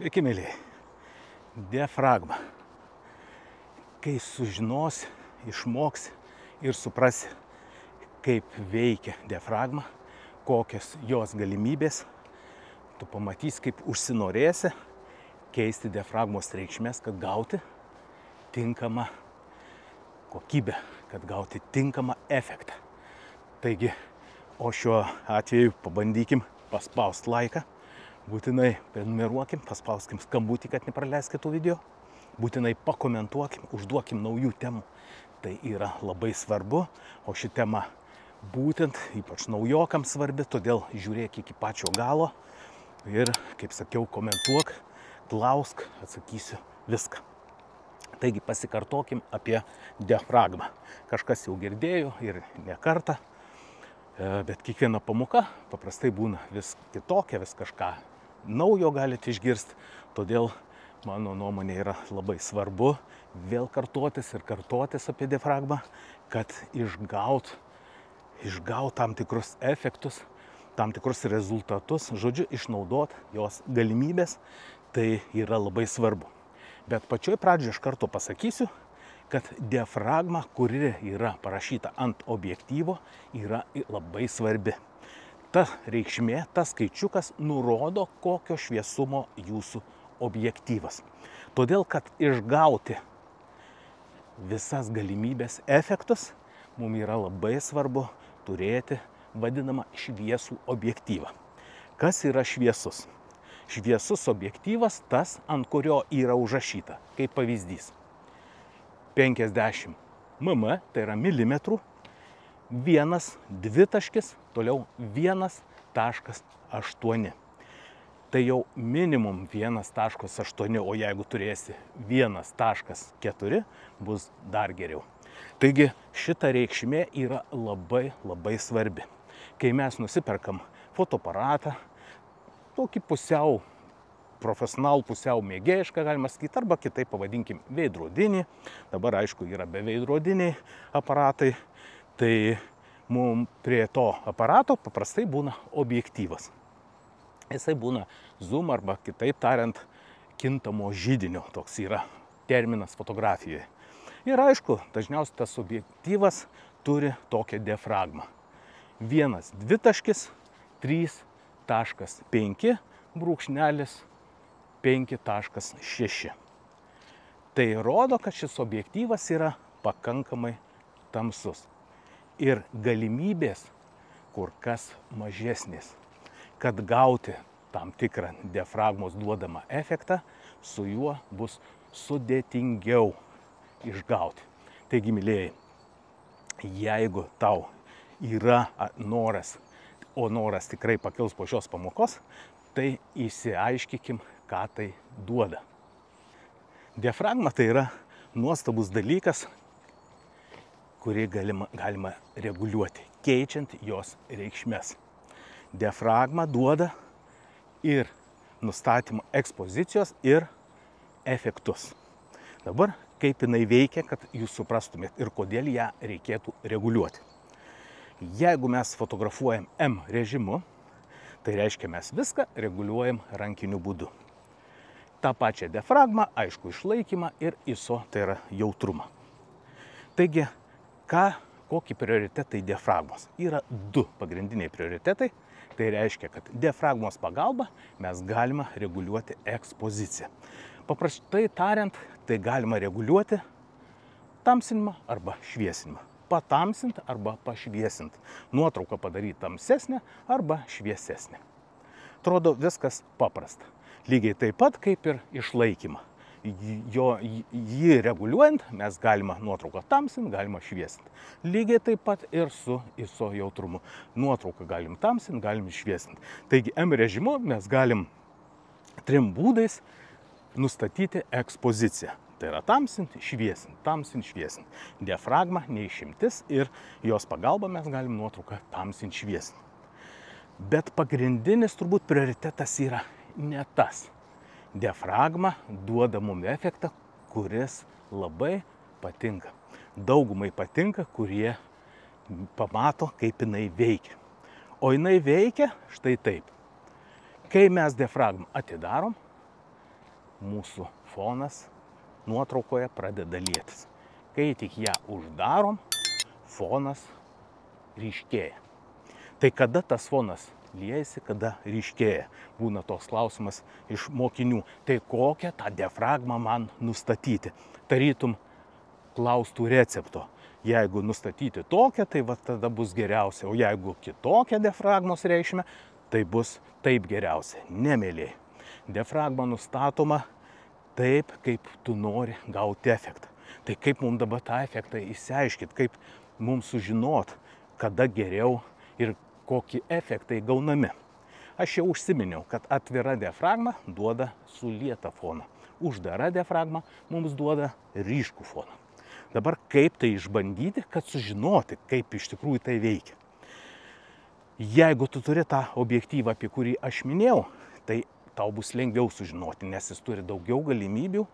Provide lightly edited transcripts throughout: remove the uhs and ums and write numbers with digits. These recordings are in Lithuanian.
Sveiki, mėlyje. Diafragma. Kai sužinosi, išmoksi ir suprasi, kaip veikia diafragma, kokios jos galimybės, tu pamatysi, kaip užsinorėsi keisti diafragmos reikšmės, kad gauti tinkamą kokybę, kad gauti tinkamą efektą. Taigi, o šiuo atveju pabandykim paspausti laiką. Būtinai prenumeruokim, paspauskim skambutį, kad nepraleiskit tų video. Būtinai pakomentuokim, užduokim naujų temų. Tai yra labai svarbu, o ši tema būtent ypač naujokams svarbi, todėl žiūrėk iki pačio galo ir, kaip sakiau, komentuok, klausk, atsakysiu viską. Taigi pasikartokim apie diafragmą. Kažkas jau girdėjo ir ne kartą, bet kiekviena pamoka paprastai būna vis kitokia, vis kažką naujo galite išgirsti, todėl mano nuomonė yra labai svarbu vėl kartotis ir kartotis apie diafragmą, kad išgaut tam tikrus efektus, tam tikrus rezultatus, žodžiu, išnaudot jos galimybės, tai yra labai svarbu. Bet pačioj pradžioje iš karto pasakysiu, kad diafragma, kuri yra parašyta ant objektyvo, yra labai svarbi. Ta reikšmė, tas skaičiukas nurodo, kokio šviesumo jūsų objektyvas. Todėl, kad išgauti visas galimybės efektus, mums yra labai svarbu turėti vadinamą šviesų objektyvą. Kas yra šviesus? Šviesus objektyvas tas, ant kurio yra užrašyta, kaip pavyzdys. 50 mm, tai yra milimetrų, 1, 2 taškis, toliau 1,8. Tai jau minimum 1,8, o jeigu turėsi 1,4, bus dar geriau. Taigi šita reikšmė yra labai svarbi. Kai mes nusiperkam fotoaparatą, tokį pusiau profesionalų, pusiau mėgėjišką, galima sakyti, arba kitaip pavadinkim veidrodinį. Dabar, aišku, yra beveidrodiniai aparatai. Tai mums prie to aparato paprastai būna objektyvas. Jisai būna zoom arba kitaip tariant kintamo židinio, toks yra terminas fotografijoje. Ir aišku, dažniausiai tas objektyvas turi tokią diafragmą. 1, 2 taškis, 3,5 brūkšnelis 5,6. Tai rodo, kad šis objektyvas yra pakankamai tamsus. Ir galimybės kur kas mažesnės. Kad gauti tam tikrą diafragmos duodamą efektą, su juo bus sudėtingiau išgauti. Taigi, mylėjai, jeigu tau yra noras, o noras tikrai pakils po šios pamokos, tai išsiaiškikim, ką tai duoda. Diafragma tai yra nuostabus dalykas, kurį galima reguliuoti, keičiant jos reikšmes. Diafragma duoda ir nustatymo ekspozicijos ir efektus. Dabar kaip jinai veikia, kad jūs suprastumėt ir kodėl ją reikėtų reguliuoti. Jeigu mes fotografuojam M režimu, tai reiškia mes viską reguliuojam rankiniu būdu. Ta pačia diafragma, aišku, išlaikymą ir ISO, tai yra jautrumą. Taigi, kokie prioritetai diafragmos? Yra 2 pagrindiniai prioritetai. Tai reiškia, kad diafragmos pagalba mes galime reguliuoti ekspoziciją. Paprastai tariant, tai galima reguliuoti tamsinimą arba šviesinimą. Patamsint arba pašviesint. Nuotrauką padaryti tamsesnę arba šviesesnę. Atrodo viskas paprasta. Lygiai taip pat kaip ir išlaikymą. Jį reguliuojant mes galima nuotrauką tamsinti, galima šviesinti. Lygiai taip pat ir su ISO jautrumu. Nuotrauką galim tamsinti, galim šviesinti. Taigi M režimu mes galim 3 būdais nustatyti ekspoziciją. Tai yra tamsinti, šviesinti, tamsinti, šviesinti. Diafragma neišimtis ir jos pagalba mes galim nuotrauką tamsinti, šviesinti. Bet pagrindinis turbūt prioritetas yra ne tas. Diafragma duoda mums efektą, kuris labai patinka. Daugumai patinka, kurie pamato, kaip jinai veikia. O jinai veikia štai taip. Kai mes diafragmą atidarom, mūsų fonas nuotraukoje pradeda lietis. Kai tik ją uždarom, fonas ryškėja. Tai kada tas fonas liejasi, kada ryškėja? Būna toks klausimas iš mokinių. Tai kokią tą diafragmą man nustatyti? Tarytum klaustų recepto. Jeigu nustatyti tokią, tai va tada bus geriausia. O jeigu kitokią diafragmos reikšmę, tai bus taip geriausia. Ne, mėlyje. Diafragma nustatoma taip, kaip tu nori gauti efektą. Tai kaip mums dabar tą efektą išsiaiškit, kaip mums sužinot, kada geriau ir kokį efektą gaunami. Aš jau užsiminiau, kad atvira diafragma duoda sulietą foną. Uždara diafragma mums duoda ryškų foną. Dabar kaip tai išbandyti, kad sužinoti, kaip iš tikrųjų tai veikia. Jeigu tu turi tą objektyvą, apie kurį aš minėjau, tai tau bus lengviau sužinoti, nes jis turi daugiau galimybių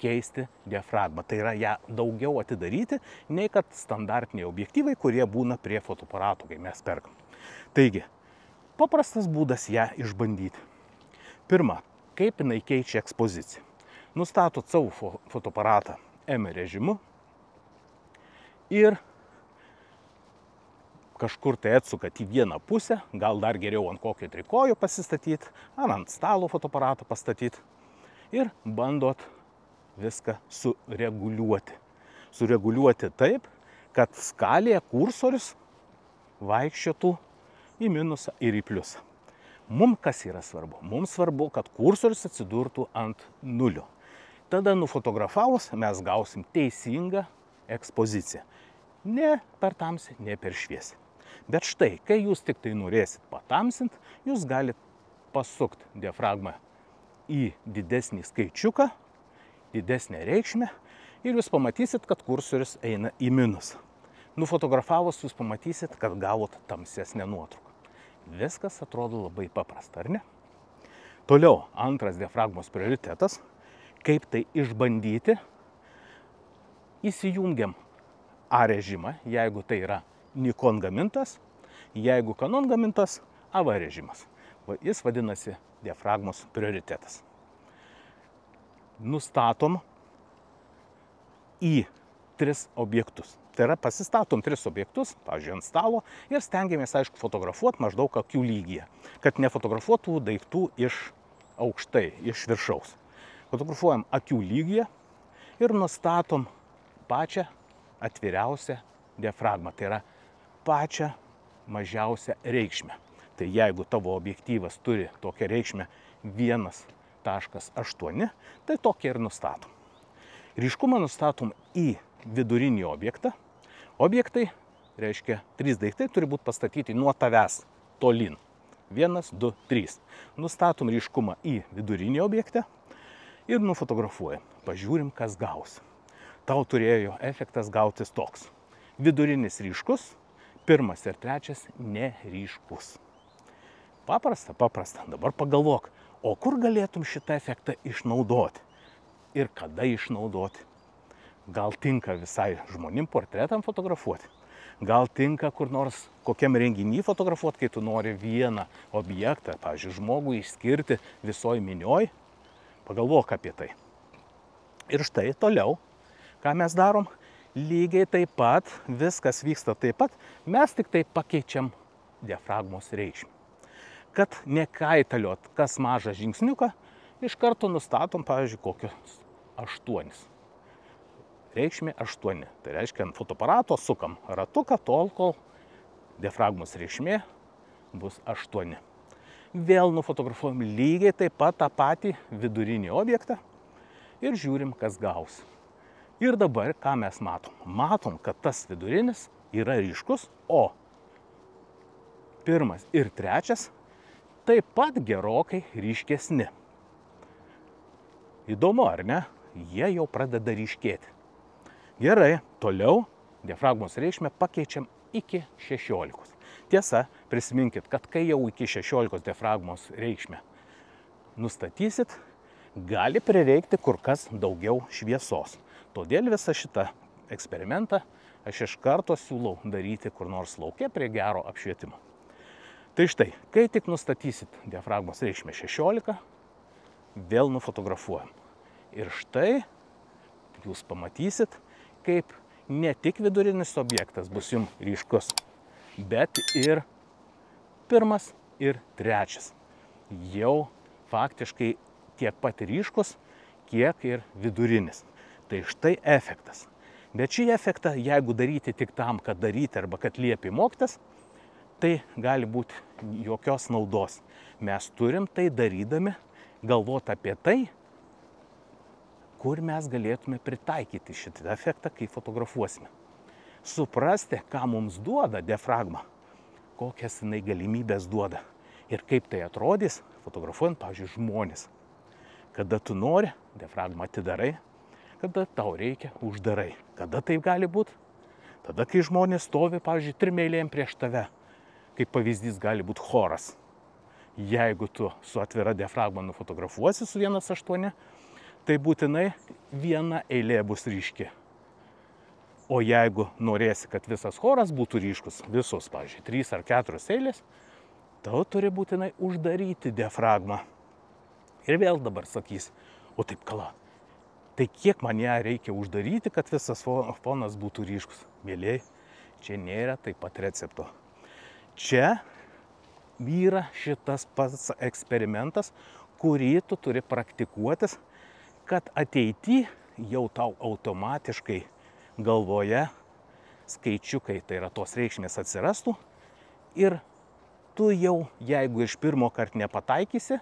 keisti diafragmą. Tai yra ją daugiau atidaryti, nei kad standartiniai objektyvai, kurie būna prie fotoaparato, kai mes perkam. Taigi, paprastas būdas ją išbandyti. Pirma, kaip jinai keičia ekspoziciją. Nustatot savo fotoaparatą M režimu ir kažkur tai atsukat į vieną pusę, gal dar geriau ant kokio trikojo pasistatyti, ar ant stalo fotoaparatą pastatyti ir bandot viską sureguliuoti. Sureguliuoti taip, kad skalėje kursorius vaikščiotų į minusą ir į pliusą. Mums kas yra svarbu? Mums svarbu, kad kursorius atsidurtų ant nulio. Tada nufotografavus mes gausim teisingą ekspoziciją. Ne per tamsį, ne per šviesį. Bet štai, kai jūs tik tai norėsit patamsint, jūs galite pasukti diafragmą į didesnį skaičiuką, didesnę reikšmę ir jūs pamatysit, kad kursorius eina į minusą. Nufotografavus jūs pamatysit, kad gavot tamsesnę nuotrauką. Viskas atrodo labai paprasta, ar ne? Toliau, antras diafragmos prioritetas, kaip tai išbandyti, įsijungiam A režimą, jeigu tai yra Nikon gamintas, jeigu Canon gamintas, AV režimas. Jis vadinasi diafragmos prioritetas. Nustatom į 3 objektus. Tai yra pasistatom 3 objektus, pavyzdžiui, ant stalo ir stengiamės, aišku, fotografuoti maždaug akių lygyje, kad nefotografuotų daiktų iš aukštai, iš viršaus. Fotografuojam akių lygyje ir nustatom pačią atviriausią diafragmą, tai yra pačią mažiausią reikšmę. Tai jeigu tavo objektyvas turi tokią reikšmę 1,8, tai tokia ir nustatom. Ryškumą nustatom į vidurinį objektą. Objektai, reiškia 3 daiktai, turi būti pastatyti nuo tavęs tolyn. 1, 2, 3. Nustatom ryškumą į vidurinį objektą ir nufotografuojam. Pažiūrim, kas gaus. Tau turėjo efektas gautis toks. Vidurinis ryškus, 1 ir 3 neryškus. Paprasta, paprasta. Dabar pagalvok, o kur galėtum šitą efektą išnaudoti? Ir kada išnaudoti? Gal tinka visai žmonėm portretam fotografuoti? Gal tinka kur nors kokiam renginį fotografuoti, kai tu nori vieną objektą, pavyzdžiui, žmogų išskirti visoj minioj? Pagalvok apie tai. Ir štai toliau, ką mes darom? Lygiai taip pat, viskas vyksta taip pat, mes tik tai pakeičiam diafragmos reikšmę. Kad nekaitaliot kas mažą žingsniuką, iš karto nustatom, pavyzdžiui, kokius 8. Reikšmė 8. Tai reiškia, ant fotoaparato sukam ratuką tol, kol diafragmos reikšmė bus 8. Vėl nufotografuojam lygiai taip pat tą patį vidurinį objektą ir žiūrim, kas gaus. Ir dabar, ką mes matom? Matom, kad tas vidurinis yra ryškus, o 1 ir 3 taip pat gerokai ryškesni. Įdomu, ar ne? Jie jau pradeda ryškėti. Gerai, toliau diafragmos reikšmę pakeičiam iki 16. Tiesa, prisiminkit, kad kai jau iki 16 diafragmos reikšmę nustatysit, gali prireikti kur kas daugiau šviesos. Todėl visą šitą eksperimentą aš iš karto siūlau daryti kur nors lauke prie gero apšvietimo. Tai štai, kai tik nustatysit diafragmos reikšmę 16, vėl nufotografuojam. Ir štai jūs pamatysit, kaip ne tik vidurinis objektas bus jums ryškus, bet ir pirmas ir trečias. Jau faktiškai tiek pat ryškus, kiek ir vidurinis. Tai štai efektas. Bet šį efektą, jeigu daryti tik tam, kad daryti arba kad liepi mokytis, tai gali būti jokios naudos. Mes turim tai darydami galvoti apie tai, kur mes galėtume pritaikyti šitą efektą, kai fotografuosime. Suprasti, ką mums duoda diafragma, kokias jinai galimybės duoda ir kaip tai atrodys, fotografuojant, pavyzdžiui, žmones. Kada tu nori, diafragmą atidarai, kada tau reikia, uždarai. Kada tai gali būti? Tada, kai žmonės stovi, pavyzdžiui, 3 eilėm prieš tave. Kaip pavyzdys gali būti choras. Jeigu tu su atvira diafragma nufotografuosi su 1.8, tai būtinai viena eilė bus ryški. O jeigu norėsi, kad visas choras būtų ryškus, visos, pavyzdžiui, 3 ar 4 eilės, tau turi būtinai uždaryti diafragmą. Ir vėl dabar sakys, o taip kala, tai kiek man ją reikia uždaryti, kad visas fonas būtų ryškus? Mėlyjei, čia nėra taip pat recepto. Čia yra šitas pats eksperimentas, kurį tu turi praktikuotis, kad ateity jau tau automatiškai galvoje skaičiukai, tai yra tos reikšmės atsirastų ir tu jau, jeigu iš pirmo karto nepataikysi,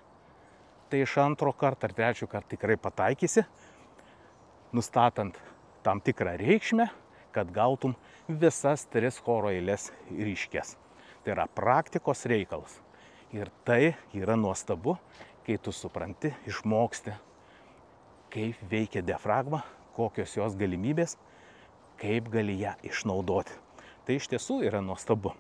tai iš antro karto ar trečio karto tikrai pataikysi, nustatant tam tikrą reikšmę, kad gautum visas 3 choro eilės ryškės. Tai yra praktikos reikalas. Ir tai yra nuostabu, kai tu supranti, išmoksti, kaip veikia diafragma, kokios jos galimybės, kaip gali ją išnaudoti. Tai iš tiesų yra nuostabu,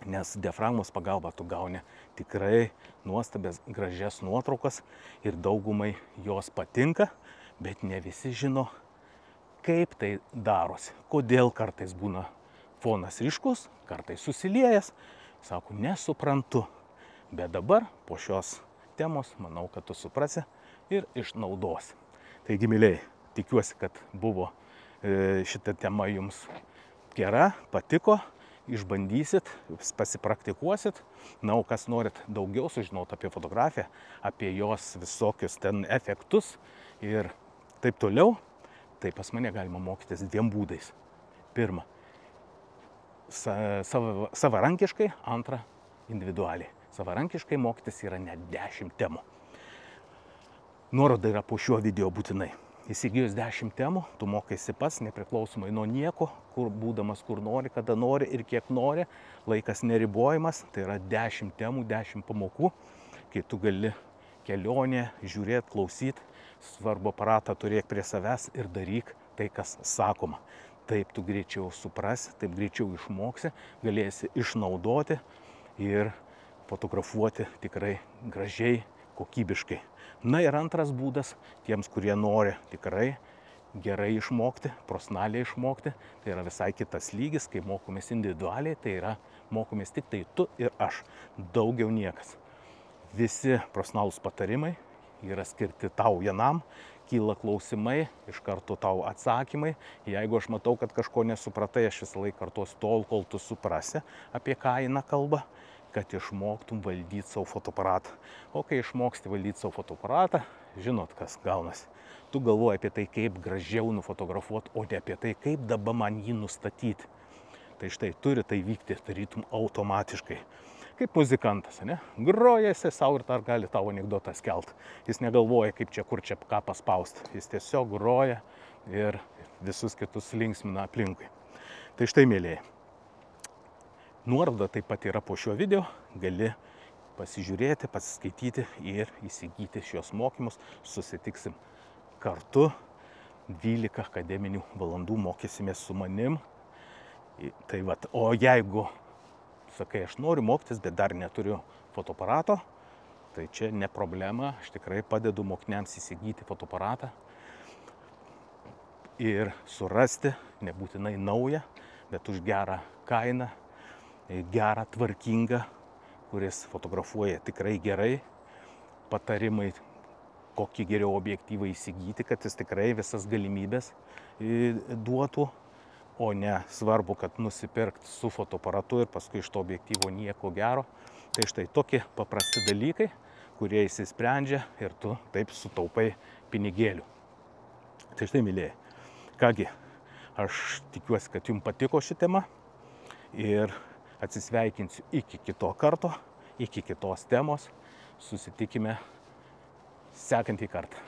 nes diafragmos pagalba tu gauni tikrai nuostabės, gražias nuotraukas ir daugumai jos patinka, bet ne visi žino, kaip tai darosi. Kodėl kartais būna fonas ryškus, kartais susiliejęs. Sako, nesuprantu. Bet dabar po šios temos manau, kad tu suprasi ir išnaudosi. Taigi, mylėjai, tikiuosi, kad buvo šita tema jums gera, patiko, išbandysit, pasipraktikuosit. Na, o kas norit daugiau sužinoti apie fotografiją, apie jos visokius ten efektus ir taip toliau, tai pas mane galima mokytis 2 būdais. Pirma, savarankiškai, antra, individualiai. Savarankiškai mokytis yra net 10 temų. Nuoroda yra po šiuo video būtinai. Įsigijus 10 temų, tu mokaisi pats, nepriklausomai nuo nieko, kur būdamas, kur nori, kada nori ir kiek nori. Laikas neribojimas, tai yra 10 temų, 10 pamokų, kai tu gali kelionė, žiūrėti, klausyti, svarbu aparatą turėk prie savęs ir daryk tai, kas sakoma. Taip tu greičiau suprasi, taip greičiau išmoksi, galėsi išnaudoti ir fotografuoti tikrai gražiai, kokybiškai. Na ir antras būdas, tiems, kurie nori tikrai gerai išmokti, profesionaliai išmokti, tai yra visai kitas lygis, kai mokomės individualiai, tai yra mokomės tik tai tu ir aš, daugiau niekas. Visi profesionalūs patarimai yra skirti tau vienam, kyla klausimai, iš karto tau atsakymai. Jeigu aš matau, kad kažko nesupratai, aš visą laiką kartuosiu tol, kol tu suprasi, apie ką eina kalba, kad išmoktum valdyti savo fotoaparatą. O kai išmoksti valdyti savo fotoaparatą, žinot, kas gaunasi. Tu galvoji apie tai, kaip gražiau nufotografuoti, o ne apie tai, kaip dabar man jį nustatyti. Tai štai turi tai vykti, tarytum automatiškai. Kaip muzikantas, ne? Groja jisai savo ir dar gali tavo anekdotą skelti. Jis negalvoja, kaip čia, kur čia ką paspausti. Jis tiesiog groja ir visus kitus linksmina aplinkui. Tai štai, mėlyjei. Nuoroda taip pat yra po šiuo video. Gali pasižiūrėti, pasiskaityti ir įsigyti šios mokymus. Susitiksim kartu. 12 akademinių valandų mokysimės su manim. Tai vat, o jeigu sakai, aš noriu mokytis, bet dar neturiu fotoaparato, tai čia ne problema, aš tikrai padedu mokiniams įsigyti fotoaparatą ir surasti, nebūtinai naują, bet už gerą kainą, gerą, tvarkingą, kuris fotografuoja tikrai gerai, patarimai kokį geriau objektyvą įsigyti, kad jis tikrai visas galimybės duotų, o ne svarbu, kad nusipirkt su fotoaparatu ir paskui iš to objektyvo nieko gero. Tai štai tokie paprasti dalykai, kurie išsisprendžia ir tu taip sutaupai pinigėlių. Tai štai, mylėjai. Kągi, aš tikiuosi, kad jums patiko ši tema ir atsisveikinsiu iki kito karto, iki kitos temos. Susitikime sekantį kartą.